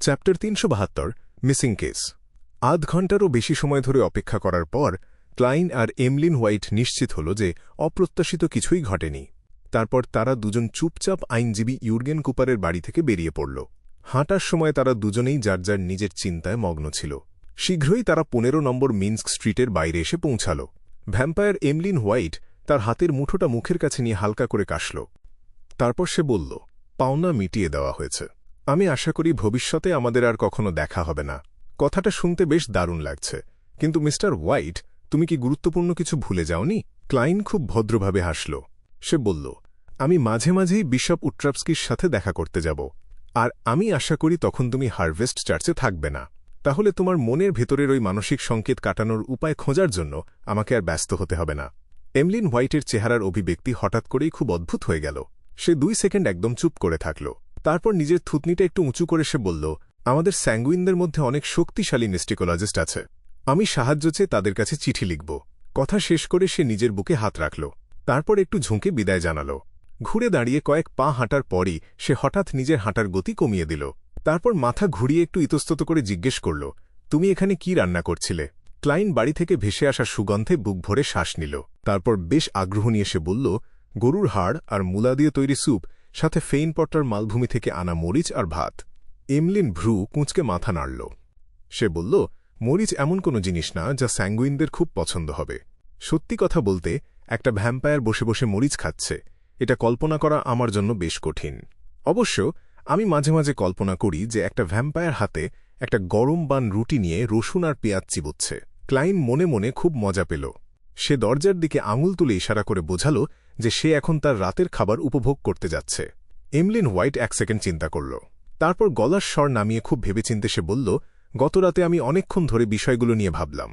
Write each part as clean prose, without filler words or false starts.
Chapter ৩৭২ missing case. আধ ঘণ্টারও বেশি সময় ধরে অপেক্ষা করার পর ক্লাইন আর এমলিন হোয়াইট নিশ্চিত হল যে অপ্রত্যাশিত কিছুই ঘটেনি। তারপর তারা দুজন চুপচাপ আইনজীবী ইউর্গেন কুপারের বাড়ি থেকে বেরিয়ে পড়ল। হাঁটার সময় তারা দুজনেই যার যার নিজের চিন্তায় মগ্ন ছিল। শীঘ্রই তারা ১৫ নম্বর মিন্স্ক স্ট্রিটের বাইরে এসে পৌঁছাল। ভ্যাম্পায়ার এমলিন হোয়াইট তার হাতের মুঠোটা মুখের কাছে নিয়ে হালকা করে কাশল। তারপর সে বলল, পাওনা মিটিয়ে দেওয়া হয়েছে। আমি আশা করি ভবিষ্যতে আমাদের আর কখনো দেখা হবে না। কথাটা শুনতে বেশ দারুণ লাগছে, কিন্তু মিস্টার হোয়াইট, তুমি কি গুরুত্বপূর্ণ কিছু ভুলে যাওনি? ক্লাইন খুব ভদ্রভাবে হাসল। সে বলল, আমি মাঝে মাঝেই বিশপ উট্রাপস্কির সাথে দেখা করতে যাব, আর আমি আশা করি তখন তুমি হারভেস্ট চার্চে থাকবে না। তাহলে তোমার মনের ভেতরের ওই মানসিক সংকেত কাটানোর উপায় খোঁজার জন্য আমাকে আর ব্যস্ত হতে হবে না। এমলিন হোয়াইটের চেহারার অভিব্যক্তি হঠাৎ করেই খুব অদ্ভুত হয়ে গেল। সে ২ সেকেন্ড একদম চুপ করে থাকল। তারপর নিজের থুতনিটা একটু উঁচু করে সে বলল, আমাদের স্যাঙ্গুইনদের মধ্যে অনেক শক্তিশালী নিস্টিকোলজিস্ট আছে। আমি সাহায্য চেয়ে তাদের কাছে চিঠি লিখব। কথা শেষ করে সে নিজের বুকে হাত রাখল। তারপর একটু ঝুঁকে বিদায় জানাল। ঘুরে দাঁড়িয়ে কয়েক পা হাঁটার পরই সে হঠাৎ নিজের হাঁটার গতি কমিয়ে দিল। তারপর মাথা ঘুরিয়ে একটু ইতস্তত করে জিজ্ঞেস করল, তুমি এখানে কি রান্না করছিলে? ক্লাইন বাড়ি থেকে ভেসে আসা সুগন্ধে বুক ভরে শ্বাস নিল। তারপর বেশ আগ্রহ নিয়ে সে বলল, গরুর হাড় আর মূলা দিয়ে তৈরি স্যুপ, সাথে ফেইন পট্টার মালভূমি থেকে আনা মরিচ আর ভাত। এমলিন ভ্রু কুঁচকে মাথা নাড়ল। সে বলল, মরিচ এমন কোনো জিনিস না যা স্যাঙ্গুইনদের খুব পছন্দ হবে। সত্যি কথা বলতে, একটা ভ্যাম্পায়ার বসে বসে মরিচ খাচ্ছে, এটা কল্পনা করা আমার জন্য বেশ কঠিন। অবশ্য আমি মাঝে মাঝে কল্পনা করি যে একটা ভ্যাম্পায়ার হাতে একটা গরম বান রুটি নিয়ে রসুন আর পেঁয়াজ চিবোচ্ছে। ক্লাইন মনে মনে খুব মজা পেল। সে দরজার দিকে আঙুল তুলে ইশারা করে বোঝাল যে সে এখন তার রাতের খাবার উপভোগ করতে যাচ্ছে। এমলিন হোয়াইট ১ সেকেন্ড চিন্তা করল। তারপর গলার স্বর নামিয়ে খুব ভেবেচিন্তে সে বলল, গতরাতে আমি অনেকক্ষণ ধরে বিষয়গুলো নিয়ে ভাবলাম,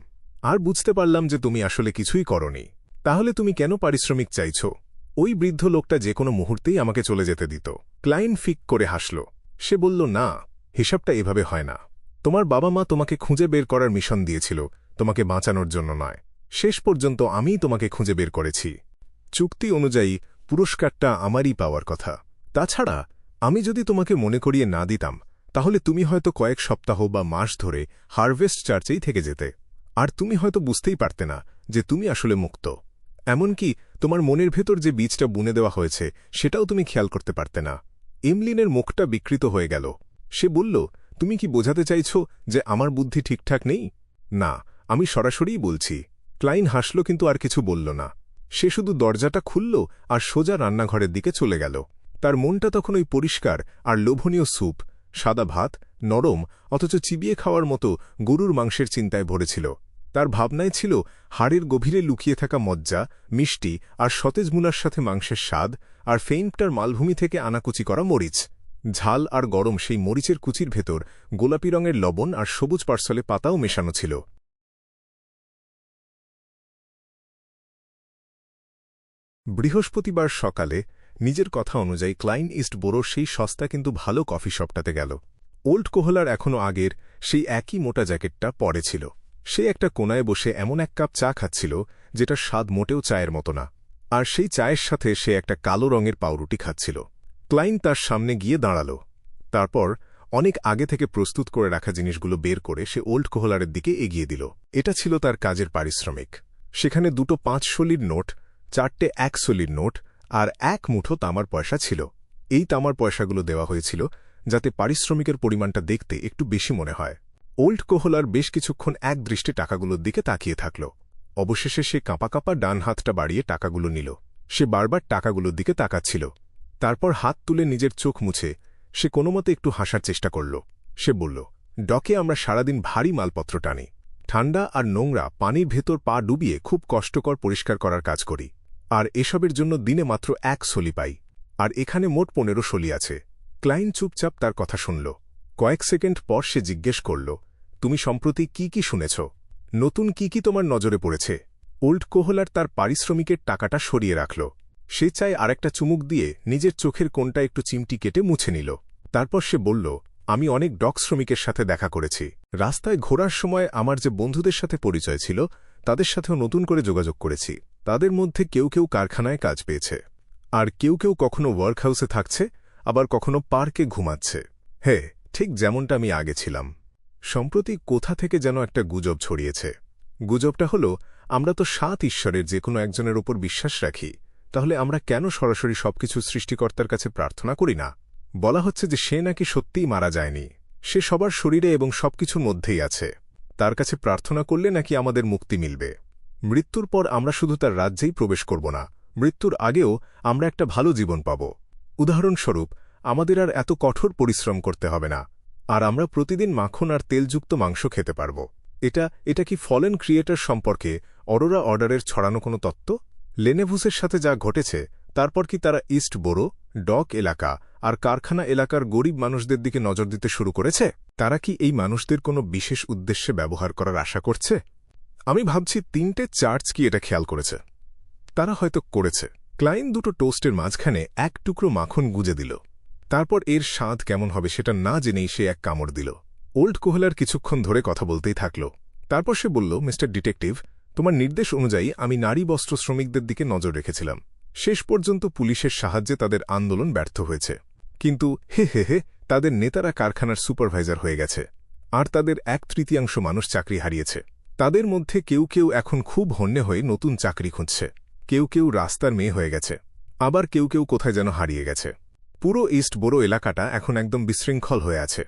আর বুঝতে পারলাম যে তুমি আসলে কিছুই করনি। তাহলে তুমি কেন পারিশ্রমিক চাইছ? ওই বৃদ্ধ লোকটা যে কোনো মুহূর্তেই আমাকে চলে যেতে দিত। ক্লাইন ফিক করে হাসল। সে বলল, না, হিসাবটা এভাবে হয় না। তোমার বাবা মা তোমাকে খুঁজে বের করার মিশন দিয়েছিল, তোমাকে বাঁচানোর জন্য নয়। শেষ পর্যন্ত আমিই তোমাকে খুঁজে বের করেছি। চুক্তি অনুযায়ী পুরস্কারটা আমারই পাওয়ার কথা। তাছাড়া আমি যদি তোমাকে মনে করিয়ে না দিতাম, তাহলে তুমি হয়তো কয়েক সপ্তাহ বা মাস ধরে হারভেস্ট চার্চেই থেকে যেতে, আর তুমি হয়তো বুঝতেই পারতে না যে তুমি আসলে মুক্ত। এমনকি তোমার মনের ভেতর যে বীজটা বুনে দেওয়া হয়েছে সেটাও তুমি খেয়াল করতে পারতে না। এমলিনের মুখটা বিকৃত হয়ে গেল। সে বলল, তুমি কি বোঝাতে চাইছ যে আমার বুদ্ধি ঠিকঠাক নেই? না, আমি সরাসরিই বলছি। ক্লাইন হাসল, কিন্তু আর কিছু বলল না। সে শুধু দরজাটা খুলল আর সোজা রান্নাঘরের দিকে চলে গেল। তার মনটা তখন ওই পরিষ্কার আর লোভনীয় স্যুপ, সাদা ভাত, নরম অথচ চিবিয়ে খাওয়ার মতো গরুর মাংসের চিন্তায় ভরেছিল। তার ভাবনায় ছিল হাড়ের গভীরে লুকিয়ে থাকা মজ্জা, মিষ্টি আর সতেজ মূলার সাথে মাংসের স্বাদ, আর ফেইনপটার মালভূমি থেকে আনাকুচি করা মরিচ। ঝাল আর গরম সেই মরিচের কুচির ভেতর গোলাপি রঙের লবণ আর সবুজ পার্সলে পাতাও মেশানো ছিল। বৃহস্পতিবার সকালে নিজের কথা অনুযায়ী ক্লাইন ইস্টবোরোর সেই সস্তা কিন্তু ভালো কফি শপটাতে গেল। ওল্ড কোহলার এখনও আগের সেই একই মোটা জ্যাকেটটা পরে ছিল। সে একটা কোনায় বসে এমন এক কাপ চা খাচ্ছিল যেটার স্বাদ মোটেও চায়ের মতো না, আর সেই চায়ের সাথে সে একটা কালো রঙের পাউরুটি খাচ্ছিল। ক্লাইন তার সামনে গিয়ে দাঁড়াল। তারপর অনেক আগে থেকে প্রস্তুত করে রাখা জিনিসগুলো বের করে সে ওল্ড কোহলারের দিকে এগিয়ে দিল। এটা ছিল তার কাজের পারিশ্রমিক। সেখানে 2টো 5 শলির নোট, 4টে 1 শলির নোট আর 1 মুঠো তামার পয়সা ছিল। এই তামার পয়সাগুলো দেওয়া হয়েছিল যাতে পারিশ্রমিকের পরিমাণটা দেখতে একটু বেশি মনে হয়। ওল্ড কোহলার বেশ কিছুক্ষণ এক দৃষ্টে টাকাগুলোর দিকে তাকিয়ে থাকল। অবশেষে সে কাঁপা কাঁপা ডান হাতটা বাড়িয়ে টাকাগুলো নিল। সে বারবার টাকাগুলোর দিকে তাকাচ্ছিল। তারপর হাত তুলে নিজের চোখ মুছে সে কোনোমতে একটু হাসার চেষ্টা করল। সে বলল, ডকে আমরা সারাদিন ভারী মালপত্র টানি। ঠান্ডা আর নোংরা পানির ভেতর পা ডুবিয়ে খুব কষ্টকর পরিষ্কার করার কাজ করি, আর এসবের জন্য দিনে মাত্র 1 শলি পাই, আর এখানে মোট 15 শলি আছে। ক্লাইন চুপচাপ তার কথা শুনল। কয়েক সেকেন্ড পর সে জিজ্ঞেস করল, তুমি সম্প্রতি কি কি শুনেছ? নতুন কি কি তোমার নজরে পড়েছে? ওল্ড কোহলার তার পারিশ্রমিকের টাকাটা সরিয়ে রাখল। সে চায় আরেকটা চুমুক দিয়ে নিজের চোখের কোণটা একটু চিমটি কেটে মুছে নিল। তারপর সে বলল, আমি অনেক ডক শ্রমিকের সাথে দেখা করেছি। রাস্তায় ঘোরার সময় আমার যে বন্ধুদের সাথে পরিচয় ছিল তাদের সাথেও নতুন করে যোগাযোগ করেছি। তাদের মধ্যে কেউ কেউ কারখানায় কাজ পেয়েছে, আর কেউ কেউ কখনো ওয়ার্কহাউসে থাকছে, আবার কখনো পার্কে ঘুমাচ্ছে। হে, ঠিক যেমনটা আমি আগে ছিলাম। সম্প্রতি কোথা থেকে যেন একটা গুজব ছড়িয়েছে। গুজবটা হলো, আমরা তো 7 ঈশ্বরের যে কোনো একজনের ওপর বিশ্বাস রাখি, তাহলে আমরা কেন সরাসরি সবকিছু সৃষ্টিকর্তার কাছে প্রার্থনা করি না? বলা হচ্ছে যে সে নাকি সত্যিই মারা যায়নি, সে সবার শরীরে এবং সবকিছুর মধ্যেই আছে। তার কাছে প্রার্থনা করলে নাকি আমাদের মুক্তি মিলবে। মৃত্যুর পর আমরা শুধু তার রাজ্যেই প্রবেশ করব না, মৃত্যুর আগেও আমরা একটা ভালো জীবন পাব। উদাহরণস্বরূপ, আমাদের আর এত কঠোর পরিশ্রম করতে হবে না, আর আমরা প্রতিদিন মাখন আর তেলযুক্ত মাংস খেতে পারব। এটা কি ফলেন ক্রিয়েটর সম্পর্কে অরোরা অর্ডারের ছড়ানো কোনো তত্ত্ব? লেনেভুসের সাথে যা ঘটেছে, তারপর কি তারা ইস্ট বোরো, ডক এলাকা আর কারখানা এলাকার গরিব মানুষদের দিকে নজর দিতে শুরু করেছে? তারা কি এই মানুষদের কোনো বিশেষ উদ্দেশ্যে ব্যবহার করার আশা করছে? আমি ভাবছি 3টে চার্চ কি এটা খেয়াল করেছে। তারা হয়তো করেছে। ক্লাইন দুটো টোস্টের মাঝখানে এক টুকরো মাখন গুজে দিল। তারপর এর স্বাদ কেমন হবে সেটা না জেনেই সে এক কামড় দিল। ওল্ড কোহলার কিছুক্ষণ ধরে কথা বলতেই থাকল। তারপর সে বলল, মিস্টার ডিটেকটিভ, তোমার নির্দেশ অনুযায়ী আমি নারী বস্ত্র শ্রমিকদের দিকে নজর রেখেছিলাম। শেষ পর্যন্ত পুলিশের সাহায্যে তাদের আন্দোলন ব্যর্থ হয়েছে। কিন্তু হে, তাদের নেতারা কারখানার সুপারভাইজার হয়ে গেছে, আর তাদের 1/3 মানুষ চাকরি হারিয়েছে। তাদের মধ্যে কেউ এখন খুব হন্যে হয়ে নতুন চাকরি খুঁজছে। কেউ রাস্তার মেয়ে হয়ে গেছে, আবার কেউ কোথায় যেন হারিয়ে গেছে। পুরো ইস্ট বোরো এলাকাটা এখন একদম বিশৃঙ্খল হয়ে আছে।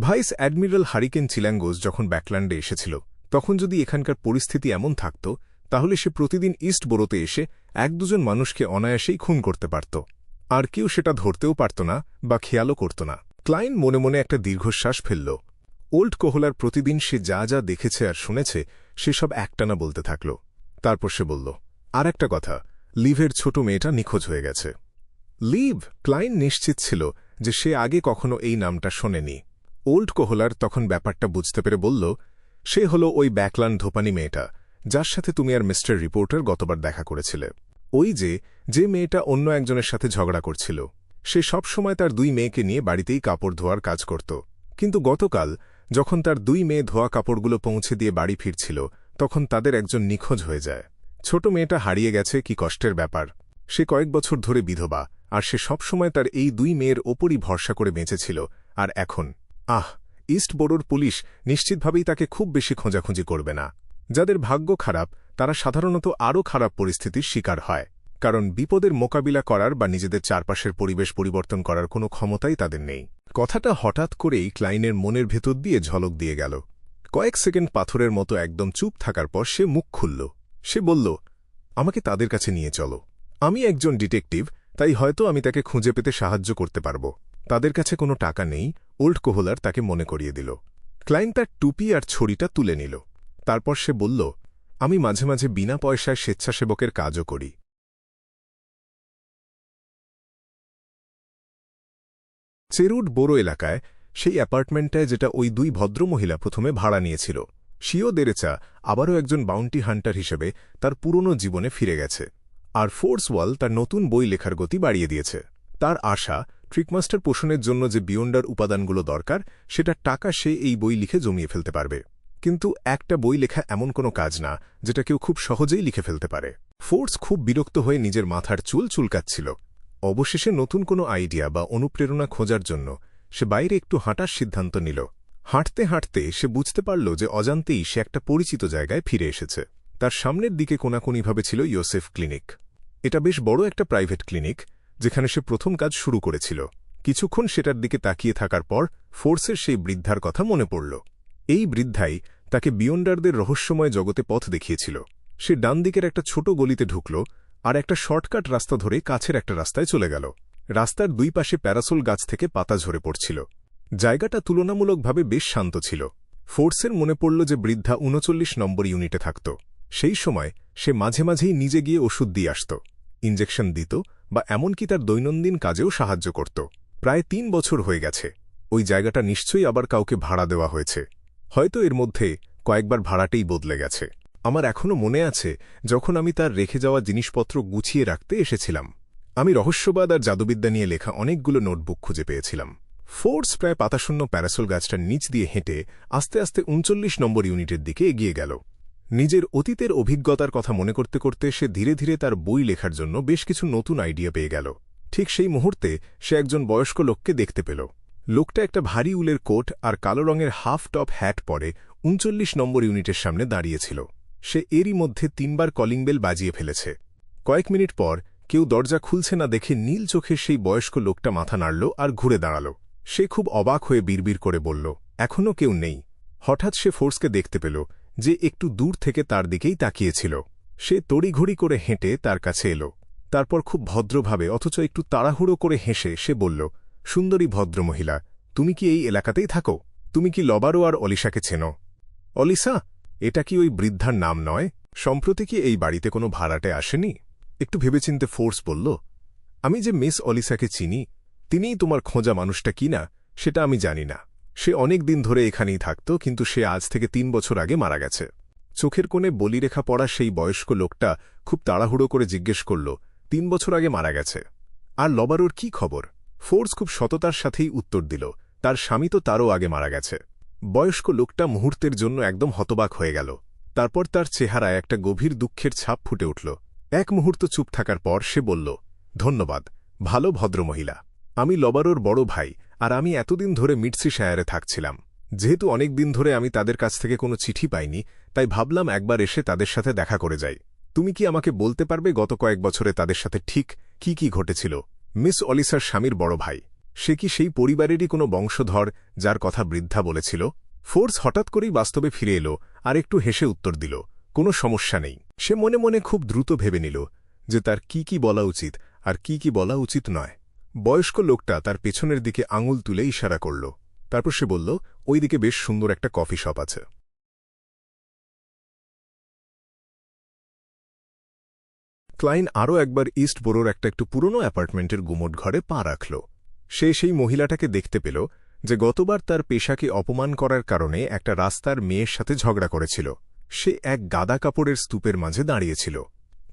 ভাইস অ্যাডমিরাল হারিকেন চিল্যাঙ্গোস যখন ব্যাকল্যান্ডে এসেছিল, তখন যদি এখানকার পরিস্থিতি এমন থাকত, তাহলে সে প্রতিদিন ইস্ট বোরোতে এসে 1-2 মানুষকে অনায়াসেই খুন করতে পারত, আর কেউ সেটা ধরতেও পারত না বা খেয়ালও করত না। ক্লাইন মনে মনে একটা দীর্ঘশ্বাস ফেলল। ওল্ড কোহলার প্রতিদিন সে যা যা দেখেছে আর শুনেছে সেসব একটানা বলতে থাকল। তারপর সে বলল, আর একটা কথা, লিভের ছোট মেয়েটা নিখোঁজ হয়ে গেছে। লিভ? ক্লাইন নিশ্চিত ছিল যে সে আগে কখনো এই নামটা শোনেনি। ওল্ড কোহলার তখন ব্যাপারটা বুঝতে পেরে বলল, সে হল ওই ব্যাকল্যান্ড ধোপানি মেয়েটা যার সাথে তুমি আর মিস্টার রিপোর্টার গতবার দেখা করেছিলে। ওই যে মেয়েটা অন্য একজনের সাথে ঝগড়া করছিল। সে সবসময় তার 2 মেয়েকে নিয়ে বাড়িতেই কাপড় ধোয়ার কাজ করত। কিন্তু গতকাল যখন তার 2 মেয়ে ধোয়া কাপড়গুলো পৌঁছে দিয়ে বাড়ি ফিরছিল, তখন তাদের একজন নিখোঁজ হয়ে যায়। ছোট মেয়েটা হারিয়ে গেছে, কি কষ্টের ব্যাপার। সে কয়েক বছর ধরে বিধবা, আর সে সবসময় তার এই 2 মেয়ের ওপরই ভরসা করে বেঁচেছিল। আর এখন ইস্ট বোরোর পুলিশ নিশ্চিতভাবেই তাকে খুব বেশি খোঁজাখুঁজি করবে না। যাদের ভাগ্য খারাপ তারা সাধারণত আরও খারাপ পরিস্থিতির শিকার হয়, কারণ বিপদের মোকাবিলা করার বা নিজেদের চারপাশের পরিবেশ পরিবর্তন করার কোনো ক্ষমতাই তাদের নেই। কথাটা হঠাৎ করেই ক্লাইনের মনের ভেতর দিয়ে ঝলক দিয়ে গেল। কয়েক সেকেন্ড পাথরের মতো একদম চুপ থাকার পর সে মুখ খুলল। সে বলল, আমাকে তাদের কাছে নিয়ে চলো। আমি একজন ডিটেকটিভ, তাই হয়তো আমি তাকে খুঁজে পেতে সাহায্য করতে পারব। তাদের কাছে কোনো টাকা নেই, ওল্ড কোহলার তাকে মনে করিয়ে দিল। ক্লাইন তার টুপি আর ছড়িটা তুলে নিল। তারপর সে বলল, আমি মাঝে মাঝে বিনা পয়সায় স্বেচ্ছাসেবকের কাজও করি। চেরুড বোরো এলাকায় সেই অ্যাপার্টমেন্টটায় যেটা ওই 2 ভদ্রমহিলা প্রথমে ভাড়া নিয়েছিল, শিও দেরেচা আবারও একজন বাউন্টি হান্টার হিসেবে তার পুরনো জীবনে ফিরে গেছে। আর ফোর্স ওয়াল তার নতুন বই লেখার গতি বাড়িয়ে দিয়েছে। তার আশা, ট্রিকমাস্টার পোষণের জন্য যে বিয়ন্ডার উপাদানগুলো দরকার, সেটার টাকা সে এই বই লিখে জমিয়ে ফেলতে পারবে। কিন্তু একটা বই লেখা এমন কোনো কাজ না যেটা কেউ খুব সহজেই লিখে ফেলতে পারে। ফোর্স খুব বিরক্ত হয়ে নিজের মাথার চুল চুলকাচ্ছিল। অবশেষে নতুন কোনো আইডিয়া বা অনুপ্রেরণা খোঁজার জন্য সে বাইরে একটু হাঁটার সিদ্ধান্ত নিল। হাঁটতে হাঁটতে সে বুঝতে পারল যে অজান্তেই সে একটা পরিচিত জায়গায় ফিরে এসেছে। তার সামনের দিকে কোনাকুনিভাবে ছিল ইয়োসেফ ক্লিনিক। এটা বেশ বড় একটা প্রাইভেট ক্লিনিক, যেখানে সে প্রথম কাজ শুরু করেছিল। কিছুক্ষণ সেটার দিকে তাকিয়ে থাকার পর ফোর্সের সেই বৃদ্ধার কথা মনে পড়ল। এই বৃদ্ধাই তাকে বিয়ন্ডারদের রহস্যময় জগতে পথ দেখিয়েছিল। সে ডান দিকের একটা ছোট গলিতে ঢুকল আর একটা শর্টকাট রাস্তা ধরে কাছের একটা রাস্তায় চলে গেল। রাস্তার 2 পাশে প্যারাসোল গাছ থেকে পাতা ঝরে পড়ছিল। জায়গাটা তুলনামূলকভাবে বেশ শান্ত ছিল। ফোর্সের মনে পড়ল যে বৃদ্ধা 39 নম্বর ইউনিটে থাকত। সেই সময় সে মাঝে মাঝেই নিজে গিয়ে ওষুধ দিয়ে আসত, ইঞ্জেকশন দিত বা এমনকি তার দৈনন্দিন কাজেও সাহায্য করত। প্রায় 3 বছর হয়ে গেছে। ওই জায়গাটা নিশ্চয়ই আবার কাউকে ভাড়া দেওয়া হয়েছে। হয়তো এর মধ্যে কয়েকবার ভাড়াটেই বদলে গেছে। আমার এখনও মনে আছে যখন আমি তার রেখে যাওয়া জিনিসপত্র গুছিয়ে রাখতে এসেছিলাম। আমি রহস্যবাদ আর জাদুবিদ্যা নিয়ে লেখা অনেকগুলো নোটবুক খুঁজে পেয়েছিলাম। ফোর্স প্রায় পাতাশূন্য প্যারাসোল গাছটার নিচ দিয়ে হেঁটে আস্তে আস্তে 39 নম্বর ইউনিটের দিকে এগিয়ে গেল। নিজের অতীতের অভিজ্ঞতার কথা মনে করতে করতে সে ধীরে ধীরে তার বই লেখার জন্য বেশ কিছু নতুন আইডিয়া পেয়ে গেল। ঠিক সেই মুহূর্তে সে একজন বয়স্ক লোককে দেখতে পেল, লোকটা একটা ভারী উলের কোট আর কালো রঙের হাফ টপ হ্যাট পরে ৩৯ নম্বর ইউনিটের সামনে দাঁড়িয়েছিল। সে এরই মধ্যে ৩বার কলিং বেল বাজিয়ে ফেলেছে। কয়েক মিনিট পর কেউ দরজা খুলছে না দেখে নীল চোখের সেই বয়স্ক লোকটা মাথা নাড়ল আর ঘুরে দাঁড়াল। সে খুব অবাক হয়ে বিড়বিড় করে বলল, এখনও কেউ নেই। হঠাৎ সে ফোর্সকে দেখতে পেল, যে একটু দূর থেকে তার দিকেই তাকিয়েছিল। সে তড়িঘড়ি করে হেঁটে তার কাছে এল। তারপর খুব ভদ্রভাবে অথচ একটু তাড়াহুড়ো করে হেসে সে বলল, সুন্দরী ভদ্রমহিলা, তুমি কি এই এলাকাতেই থাকো? তুমি কি লবারো আর অলিশাকে চেনো? অলিশা? এটা কি ওই বৃদ্ধার নাম নয়? সম্প্রতি কি এই বাড়িতে কোনো ভাড়াটে আসেনি? একটু ভেবেচিন্তে ফোর্স বলল, আমি যে মিস অলিশাকে চিনি, তিনিই তোমার খোঁজা মানুষটা কি না সেটা আমি জানি না। সে অনেক দিন ধরে এখানেই থাকত, কিন্তু সে আজ থেকে ৩ বছর আগে মারা গেছে। চোখের কোণে বলিরেখা পড়া সেই বয়স্ক লোকটা খুব তাড়াহুড়ো করে জিজ্ঞেস করল, ৩ বছর আগে মারা গেছে? আর লবারোর কি খবর? ফোর্স খুব সততার সাথেই উত্তর দিল, তার স্বামী তো তারও আগে মারা গেছে। বয়স্ক লোকটা মুহূর্তের জন্য একদম হতবাক হয়ে গেল। তারপর তার চেহারায় একটা গভীর দুঃখের ছাপ ফুটে উঠল। এক মুহূর্ত চুপ থাকার পর সে বলল, ধন্যবাদ, ভালো ভদ্রমহিলা। আমি লবারোর বড় ভাই, আর আমি এতদিন ধরে মিডসিশায়ারে থাকছিলাম। যেহেতু অনেক দিন ধরে আমি তাদের কাছ থেকে কোনো চিঠি পাইনি, তাই ভাবলাম একবার এসে তাদের সাথে দেখা করে যাই। তুমি কি আমাকে বলতে পারবে গত কয়েক বছরে তাদের সাথে ঠিক কি কি ঘটেছিল? মিস অলিসার স্বামীর বড় ভাই, সে কি সেই পরিবারেরই কোনো বংশধর যার কথা বৃদ্ধা বলেছিল? ফোর্স হঠাৎ করেই বাস্তবে ফিরে এলো আর একটু হেসে উত্তর দিল, কোনো সমস্যা নেই। সে মনে মনে খুব দ্রুত ভেবে নিল যে তার কি কি বলা উচিত আর কি কি বলা উচিত নয়। বয়স্ক লোকটা তার পেছনের দিকে আঙুল তুলে ইশারা করল। তারপর সে বলল, ওই দিকে বেশ সুন্দর একটা কফি শপ আছে। ক্লাইন আরও একবার ইস্ট বোরোর একটা একটু পুরনো অ্যাপার্টমেন্টের গুমোট ঘরে পা রাখল। সে সেই মহিলাটাকে দেখতে পেল, যে গতবার তার পেশাকে অপমান করার কারণে একটা রাস্তার মেয়ের সাথে ঝগড়া করেছিল। সে এক গাদা কাপড়ের স্তূপের মাঝে দাঁড়িয়েছিল।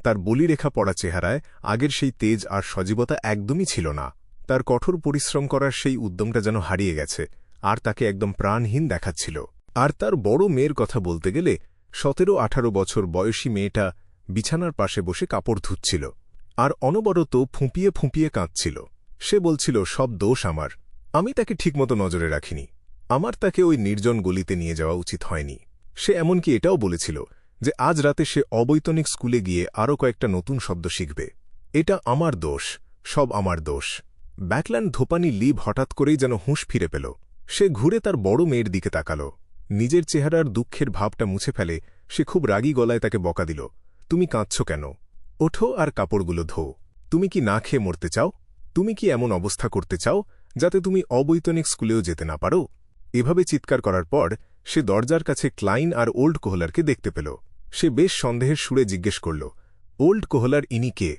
তার বলিরেখা পড়া চেহারায় আগের সেই তেজ আর সজীবতা একদমই ছিল না। তার কঠোর পরিশ্রম করার সেই উদ্যমটা যেন হারিয়ে গেছে, আর তাকে একদম প্রাণহীন দেখাচ্ছিল। আর তার বড় মেয়ের কথা বলতে গেলে ১৭-১৮ বছর বয়সী মেয়েটা বিছানার পাশে বসে কাপড় ধুচ্ছিল আর অনবরত ফুঁপিয়ে ফুঁপিয়ে কাঁদছিল। সে বলছিল, সব দোষ আমার, আমি তাকে ঠিকমতো নজরে রাখিনি, আমার তাকে ওই নির্জন গলিতে নিয়ে যাওয়া উচিত হয়নি। সে এমনকি এটাও বলেছিল যে আজ রাতে সে অবৈতনিক স্কুলে গিয়ে আরও কয়েকটা নতুন শব্দ শিখবে। এটা আমার দোষ, সব আমার দোষ। ব্যাকল্যান্ড ধোপানি লিভ হঠাৎ করেই যেন হুঁশ ফিরে পেল। সে ঘুরে তার বড় মেয়ের দিকে তাকাল। নিজের চেহারার দুঃখের ভাবটা মুছে ফেলে সে খুব রাগী গলায় তাকে বকা দিল, তুমি কাঁদছ কেন? ওঠো আর কাপড়গুলো ধো। তুমি কি না খেয়ে মরতে চাও? তুমি কি এমন অবস্থা করতে চাও যাতে তুমি অবৈতনিক স্কুলেও যেতে না পারো? এভাবে চিৎকার করার পর সে দরজার কাছে ক্লাইন আর ওল্ড কোহলারকে দেখতে পেল। সে বেশ সন্দেহের সুরে জিজ্ঞেস করল, ওল্ড কোহলার, ইনি কে?